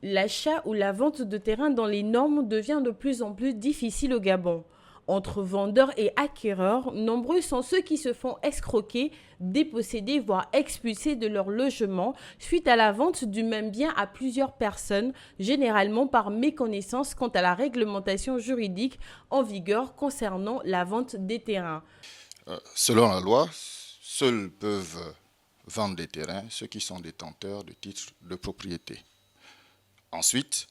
L'achat ou la vente de terrain dans les normes devient de plus en plus difficile au Gabon. Entre vendeurs et acquéreurs, nombreux sont ceux qui se font escroquer, déposséder, voire expulser de leur logement suite à la vente du même bien à plusieurs personnes, généralement par méconnaissance quant à la réglementation juridique en vigueur concernant la vente des terrains. Selon la loi, seuls peuvent vendre des terrains ceux qui sont détenteurs de titres de propriété. Ensuite,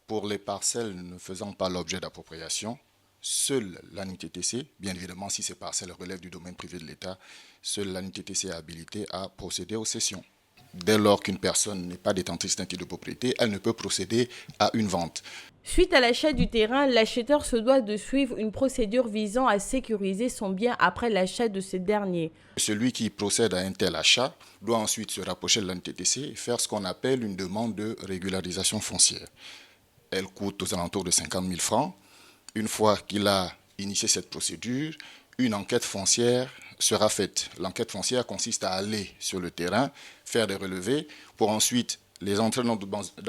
pour les parcelles ne faisant pas l'objet d'appropriation, seule l'ANITTC, bien évidemment si ces parcelles relèvent du domaine privé de l'État, seule l'ANITTC est habilitée à procéder aux cessions. Dès lors qu'une personne n'est pas détentrice d'un titre de propriété, elle ne peut procéder à une vente. Suite à l'achat du terrain, l'acheteur se doit de suivre une procédure visant à sécuriser son bien après l'achat de ce dernier. Celui qui procède à un tel achat doit ensuite se rapprocher de l'ANTTC et faire ce qu'on appelle une demande de régularisation foncière. Elle coûte aux alentours de 50 000 francs. Une fois qu'il a initié cette procédure, une enquête foncière sera faite. L'enquête foncière consiste à aller sur le terrain, faire des relevés pour ensuite les entrer dans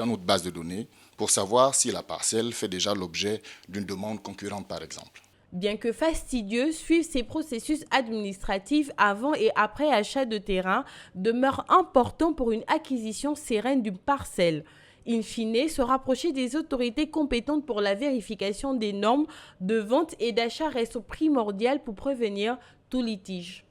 notre base de données pour savoir si la parcelle fait déjà l'objet d'une demande concurrente par exemple. Bien que fastidieux, suivre ces processus administratifs avant et après achat de terrain demeure important pour une acquisition sereine d'une parcelle. In fine, se rapprocher des autorités compétentes pour la vérification des normes de vente et d'achat reste primordial pour prévenir tout litige.